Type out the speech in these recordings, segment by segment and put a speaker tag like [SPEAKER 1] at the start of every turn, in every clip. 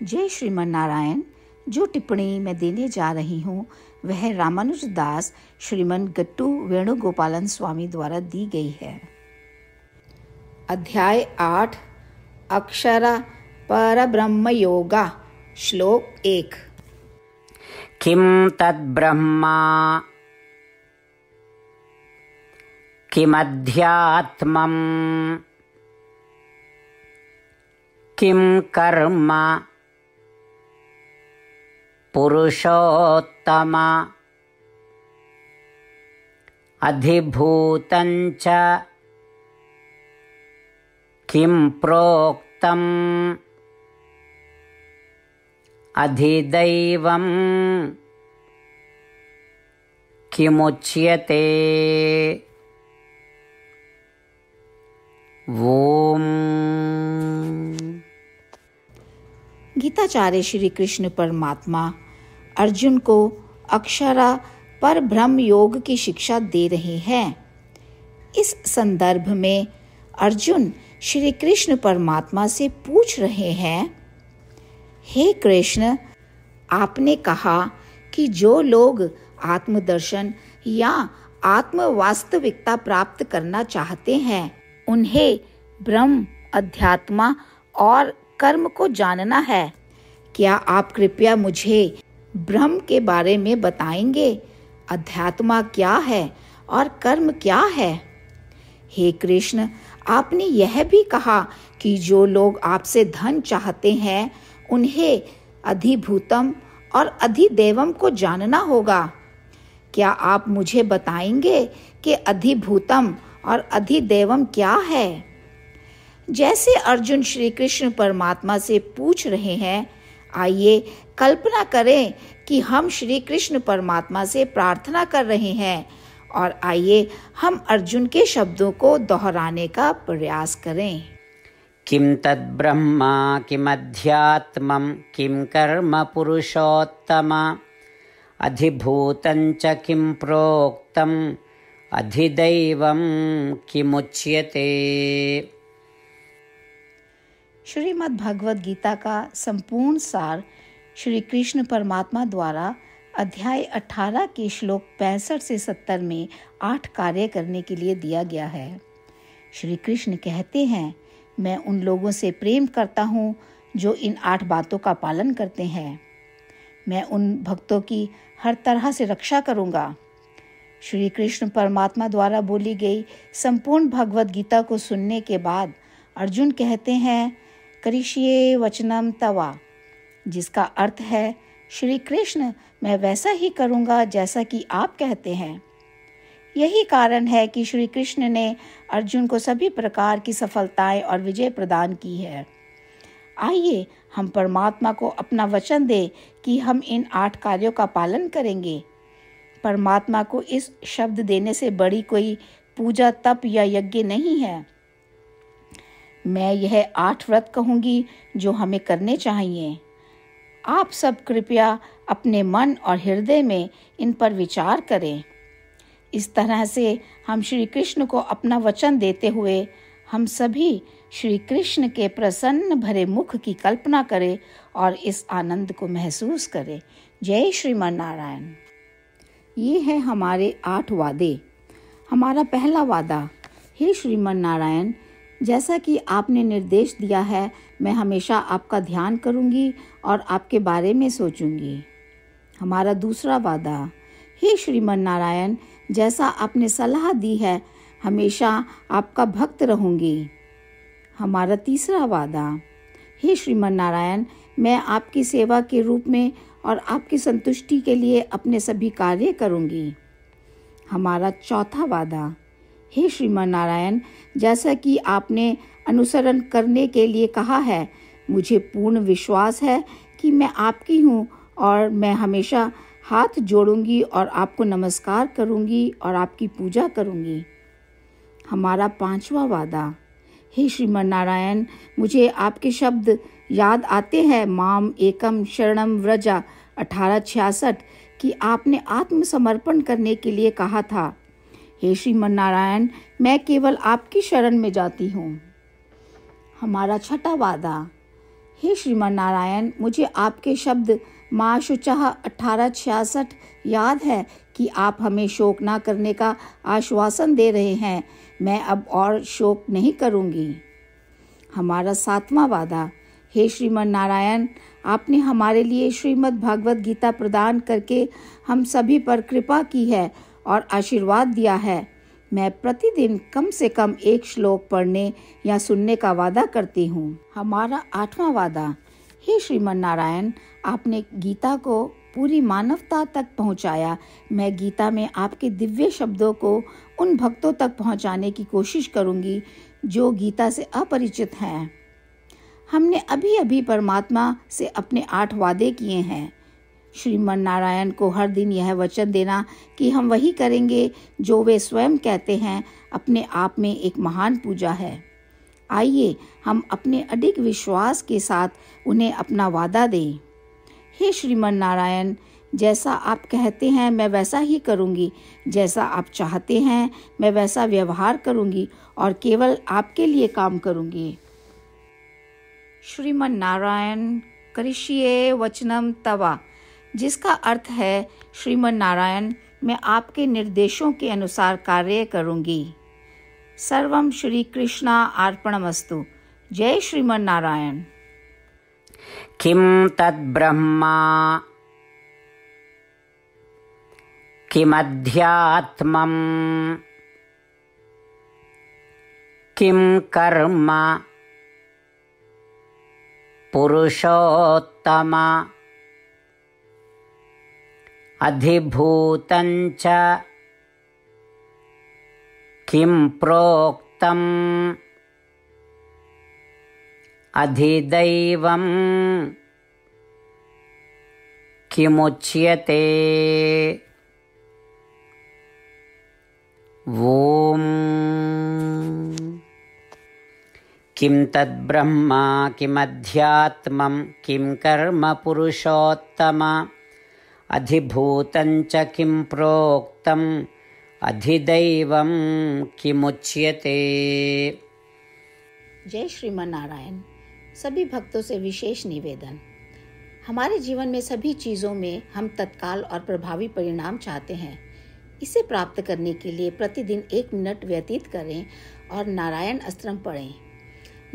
[SPEAKER 1] जय श्रीमन नारायण। जो टिप्पणी मैं देने जा रही हूँ वह रामानुज दास श्रीमन गट्टू वेणुगोपालन स्वामी द्वारा दी गई है। अध्याय 8 अक्षर परब्रह्म योगा। श्लोक 1।
[SPEAKER 2] किं तद्ब्रह्मा किमध्यात्मम् किं कर्म पुरुषोत्तम अधिभूतं च किं प्रोक्तम् अधिदैवं किमुच्यते। ओम।
[SPEAKER 1] गीताचार्य श्री कृष्ण परमात्मा अर्जुन को अक्षर पर ब्रह्म योग की शिक्षा दे रहे हैं। इस संदर्भ में अर्जुन श्री कृष्ण परमात्मा से पूछ रहे हैं, हे कृष्ण, आपने कहा कि जो लोग आत्मदर्शन या आत्म वास्तविकता प्राप्त करना चाहते हैं उन्हें ब्रह्म, अध्यात्म और कर्म को जानना है। क्या आप कृपया मुझे ब्रह्म के बारे में बताएंगे? अध्यात्म क्या है और कर्म क्या है? हे कृष्ण, आपने यह भी कहा कि जो लोग आपसे धन चाहते हैं उन्हें अधिभूतम और अधिदैवम को जानना होगा। क्या आप मुझे बताएंगे कि अधिभूतम और अधिदैवम क्या है? जैसे अर्जुन श्री कृष्ण परमात्मा से पूछ रहे हैं, आइए कल्पना करें कि हम श्री कृष्ण परमात्मा से प्रार्थना कर रहे हैं और आइए हम अर्जुन के शब्दों को दोहराने का प्रयास करें।
[SPEAKER 2] किं तद्ब्रह्मा किमध्यात्मं किं कर्म पुरुषोत्तम अधिभूतं च किं प्रोक्तम् अधिदैवं किमुच्यते।
[SPEAKER 1] श्रीमद् भगवद गीता का संपूर्ण सार श्री कृष्ण परमात्मा द्वारा अध्याय 18 के श्लोक 65 से 70 में 8 कार्य करने के लिए दिया गया है। श्री कृष्ण कहते हैं, मैं उन लोगों से प्रेम करता हूँ जो इन 8 बातों का पालन करते हैं। मैं उन भक्तों की हर तरह से रक्षा करूँगा। श्री कृष्ण परमात्मा द्वारा बोली गई संपूर्ण भगवद गीता को सुनने के बाद अर्जुन कहते हैं, करिष्ये वचनम तवा, जिसका अर्थ है, श्री कृष्ण, मैं वैसा ही करूँगा जैसा कि आप कहते हैं। यही कारण है कि श्री कृष्ण ने अर्जुन को सभी प्रकार की सफलताएं और विजय प्रदान की है। आइए हम परमात्मा को अपना वचन दें कि हम इन 8 कार्यों का पालन करेंगे। परमात्मा को इस शब्द देने से बड़ी कोई पूजा, तप या यज्ञ नहीं है। मैं यह 8 व्रत कहूँगी जो हमें करने चाहिए। आप सब कृपया अपने मन और हृदय में इन पर विचार करें। इस तरह से हम श्री कृष्ण को अपना वचन देते हुए हम सभी श्री कृष्ण के प्रसन्न भरे मुख की कल्पना करें और इस आनंद को महसूस करें। जय श्रीमन नारायण। ये है हमारे 8 वादे। हमारा पहला वादा, हे श्रीमन नारायण, जैसा कि आपने निर्देश दिया है मैं हमेशा आपका ध्यान करूंगी और आपके बारे में सोचूंगी। हमारा दूसरा वादा, हे श्रीमन नारायण, जैसा आपने सलाह दी है हमेशा आपका भक्त रहूंगी। हमारा तीसरा वादा, हे श्रीमन नारायण, मैं आपकी सेवा के रूप में और आपकी संतुष्टि के लिए अपने सभी कार्य करूंगी। हमारा चौथा वादा, हे श्रीमन नारायण, जैसा कि आपने अनुसरण करने के लिए कहा है, मुझे पूर्ण विश्वास है कि मैं आपकी हूँ और मैं हमेशा हाथ जोड़ूंगी और आपको नमस्कार करूंगी और आपकी पूजा करूंगी। हमारा 5वां वादा, हे श्रीमन नारायण, मुझे आपके शब्द याद आते हैं, माम एकम शरणम व्रजा 1866, कि आपने आत्मसमर्पण करने के लिए कहा था। हे श्रीमन नारायण, मैं केवल आपकी शरण में जाती हूँ। हमारा छठा वादा, हे श्रीमान नारायण, मुझे आपके शब्द माँ शुचः 1866 याद है कि आप हमें शोक ना करने का आश्वासन दे रहे हैं। मैं अब और शोक नहीं करूँगी। हमारा 7वां वादा। हे श्रीमान नारायण, आपने हमारे लिए श्रीमद् भागवत गीता प्रदान करके हम सभी पर कृपा की है और आशीर्वाद दिया है। मैं प्रतिदिन कम से कम 1 श्लोक पढ़ने या सुनने का वादा करती हूँ। हमारा 8वां वादा। हे श्रीमान नारायण, आपने गीता को पूरी मानवता तक पहुँचाया। मैं गीता में आपके दिव्य शब्दों को उन भक्तों तक पहुँचाने की कोशिश करूँगी जो गीता से अपरिचित हैं। हमने अभी अभी परमात्मा से अपने 8 वादे किए हैं। श्रीमान नारायण को हर दिन यह वचन देना कि हम वही करेंगे जो वे स्वयं कहते हैं, अपने आप में एक महान पूजा है। आइए हम अपने अडिग विश्वास के साथ उन्हें अपना वादा दें। हे श्रीमान नारायण, जैसा आप कहते हैं मैं वैसा ही करूँगी। जैसा आप चाहते हैं मैं वैसा व्यवहार करूँगी और केवल आपके लिए काम करूँगी। श्रीमान नारायण करिष्ये वचनम तवा, जिसका अर्थ है श्रीमान नारायण, मैं आपके निर्देशों के अनुसार कार्य करूँगी। सर्वम श्री कृष्णा अर्पणमस्तु। जय श्रीमान नारायण।
[SPEAKER 2] किम तद्ब्रह्मा किमध्यात्मम् किम कर्म पुरुषोत्तम अधिभूतञ्च किम प्रोक्तम् अधिदैवम् किमुच्यते। ॐ किं तद्ब्रह्मा किमध्यात्मं किं कर्म पुरुषोत्तम अधिभूतञ्च किं प्रोक्तम् अधिदैवं किमुच्यते।
[SPEAKER 1] जय श्रीमान नारायण। सभी भक्तों से विशेष निवेदन। हमारे जीवन में सभी चीज़ों में हम तत्काल और प्रभावी परिणाम चाहते हैं। इसे प्राप्त करने के लिए प्रतिदिन 1 मिनट व्यतीत करें और नारायण अस्त्रम पढ़ें।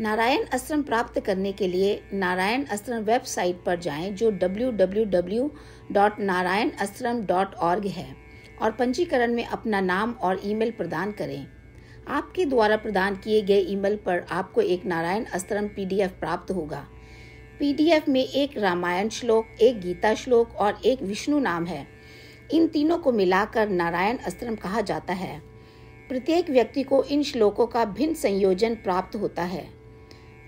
[SPEAKER 1] नारायण अस्त्रम प्राप्त करने के लिए नारायण अस्त्रम वेबसाइट पर जाएं, जो www.narayanastram.org है, और पंजीकरण में अपना नाम और ईमेल प्रदान करें। आपके द्वारा प्रदान किए गए ईमेल पर आपको एक नारायण अस्त्रम PDF प्राप्त होगा। PDF में 1 रामायण श्लोक, 1 गीता श्लोक और 1 विष्णु नाम है। इन तीनों को मिलाकर नारायण अस्त्रम कहा जाता है। प्रत्येक व्यक्ति को इन श्लोकों का भिन्न संयोजन प्राप्त होता है।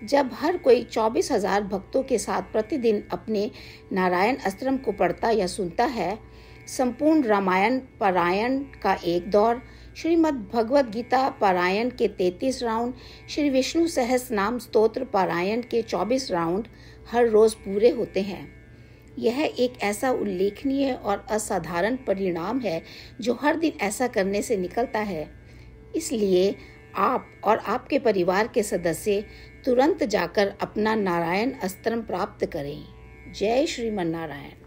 [SPEAKER 1] जब हर कोई 24,000 भक्तों के साथ प्रतिदिन अपने नारायण अस्त्रम को पढ़ता या सुनता है, संपूर्ण रामायण पारायण का 1 दौर, श्रीमद् भगवत गीता पारायण के 33 राउंड, श्री विष्णु सहस्त्र नाम स्तोत्र पारायण के 24 राउंड हर रोज पूरे होते हैं। यह एक ऐसा उल्लेखनीय और असाधारण परिणाम है जो हर दिन ऐसा करने से निकलता है। इसलिए आप और आपके परिवार के सदस्य तुरंत जाकर अपना नारायण अस्त्रम प्राप्त करें। जय श्रीमन नारायण।